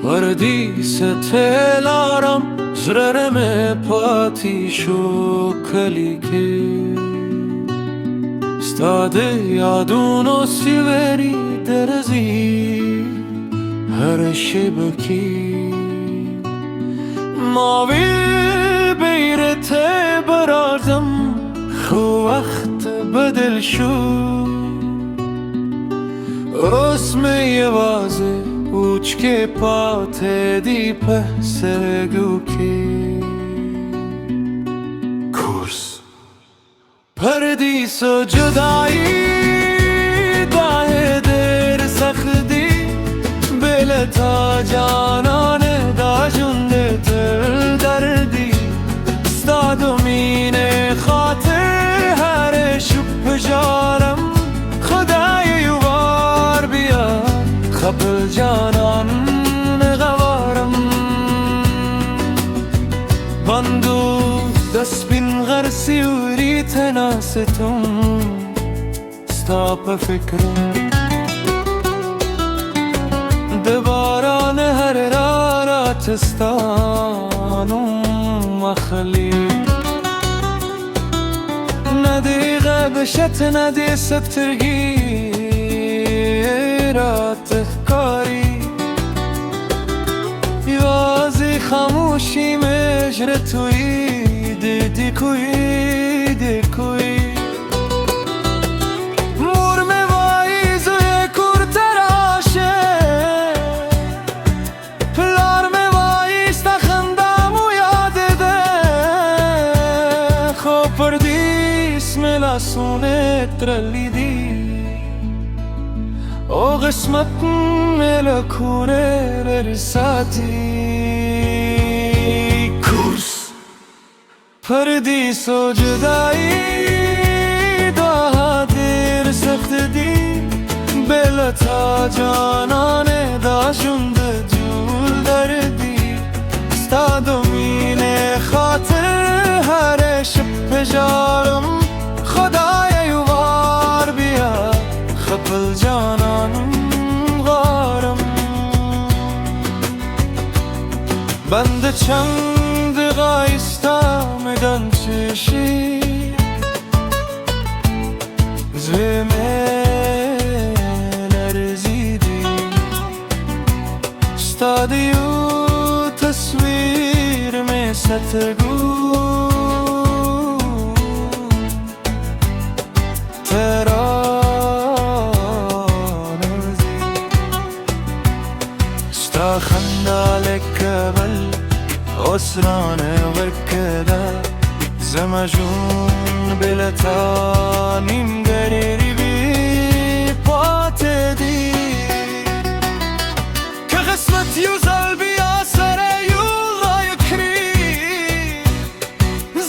Paradise telaram zrareme patisho kalike Stade yaduno siveri derzi her şebeki Mavi beyrete barardım Xo vaqt bedel shu Osme yevaze Uç ke pate di pehsegu ki Kurs Paradiso judayi dahe der sakhdi Beleta canane da junde ter dardi Stadumine khatir her shub jaram Khudaye yuvar biya Khabl janan ghawaram Bandu das bin gharsi uri tanasetum Stop fikram Debaran her rarat stanum akhli Nadi ghabshat nadi satrgi رات کاری یوازی خاموشی مجر توی دیدی کوی مور موایی زوی کور تراشه پلار موایی استخندامو یاده ده خوب پردیس ملاسونه ترلیدی O qismat melekune versati Kurs Paradiso judayi dahadir sakhdi Belata canane da junde jul dardi Stadumine khatir her shab jaram Khudaye yuvar biya Khabl cananım gharım Ben de çandı istemeden çeşit Zvemeler zidi Stadiyu tasvir me satgu خندالك أسرانه وكذا زمجون بلتانیم غریبی پاتدی که قسمت یوزل بیا سر یولا یکری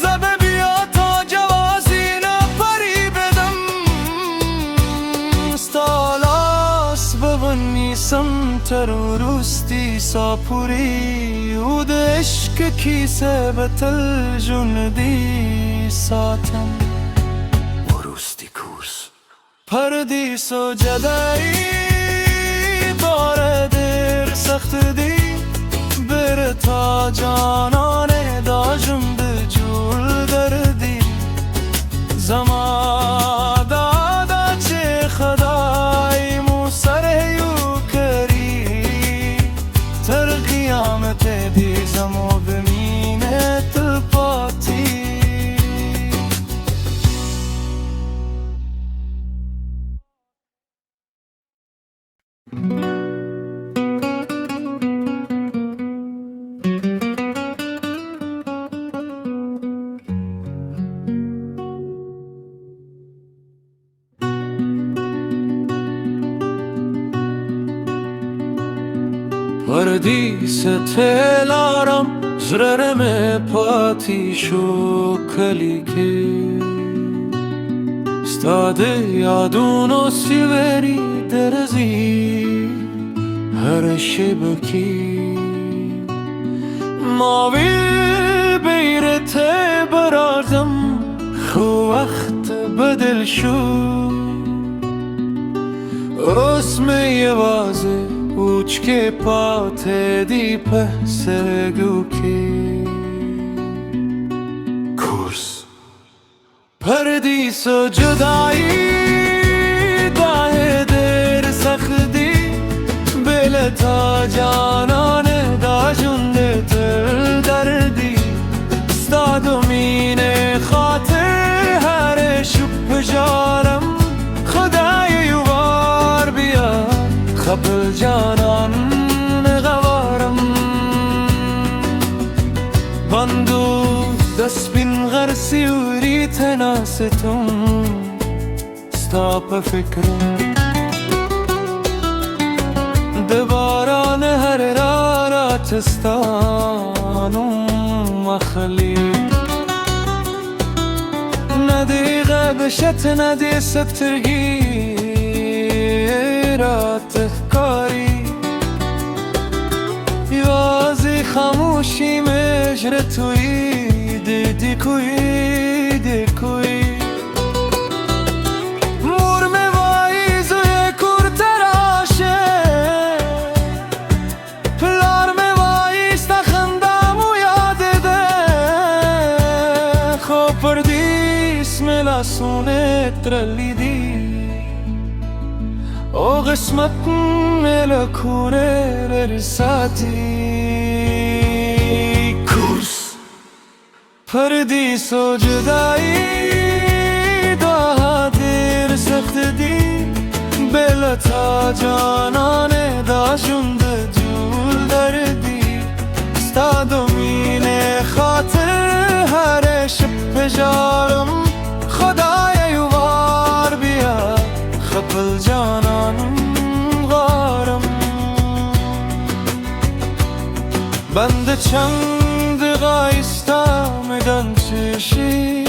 زبه بیا تا جوازین پری بدم استالاس بونیسم ترورستی ساپوری و دشک کیسه بتل جندی ساتم ورستی کورس پردیسو جدایی باره در سخت دی بر تا جانانه دا جند جول دردی زمان دادا چه خدای مو سره یو قیامت دیزم و بمینت پاتی Paradise telaram zrareme patisho kalike Stade yaduno siveri derzi هر شب کی ماوی بیرت برازم خو وقت بدل شو اسم یوازه اوچ که پات دی پسرگو کی کورس پردیس و جدایی داه در سختی بلتا جانان دا جنده تر دردی استادمین خاطر هر شب جارم خدای یوار بیا خبل جانان غوارم بندو دست بین غرسی وری تناستم ستاپ فکرم دباران هر را تستانم اخلی ندی غبشت ندی سترگی رات کاری یوازی خاموشی مجر توی دیدی کوی مرم وای زوی کور تراشه پلار می وای استخندم و یاد ده خو پردیس ملاسونه ترلیدی او قسمت ملکونه لرساتی کورس پردیس و جدایی دا دیر سخت دی بلتا جانان دا جند جول دردی استادمین خاطر هر شب جارم خدای یوار بیا خپل جانانم غارم بند چند غایستا میدن چشی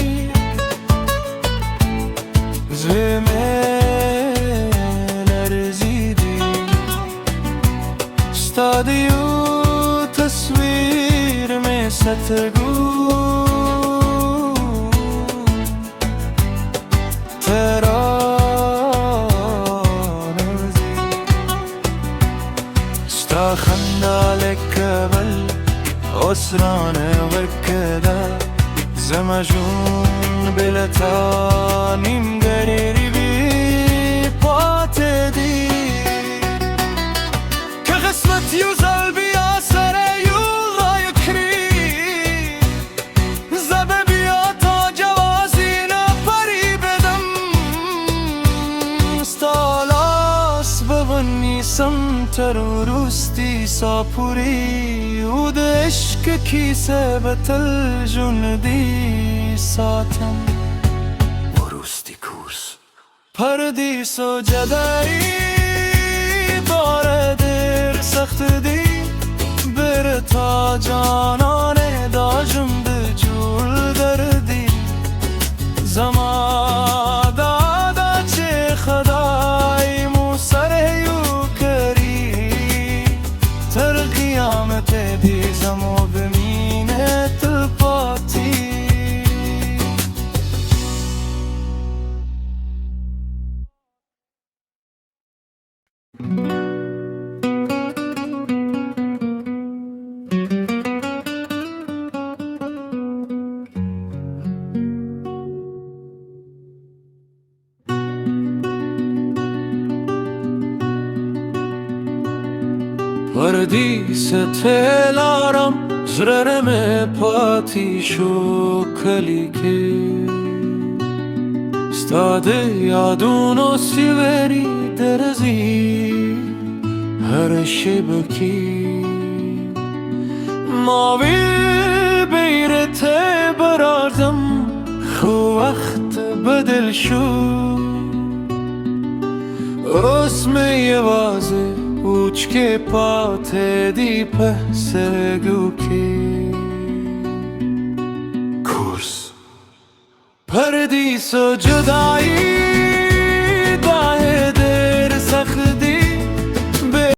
زمه لرزیدی استادیو تصویر می سترگو خندالك بل أسران وكذا زمجون بلتانين قريري بي باتدي كغسمت يوزل بيا سريو لا يكري زببيا تا جوازينا پري بدم استالاس بغني سمتر ورستي ساپوری اود عشق کیسه بتل جندی ساتم ورستی کورس پردیس و جدایی داره در سخت دی بر تا جانان دا جند جول دردی زمان دادا چه خدای مو سر یو کری تر قیامت دیزم و بمینت الپاتی پردیس تلارم زررم پاتی شو کلی که استاده یادون و سیوری درزی هر شب کی ماوی بیرت برازم خو وقت بدل شو اسم یوازه اوچ که پات دی پسرگو کی کورس پردیس و جدایی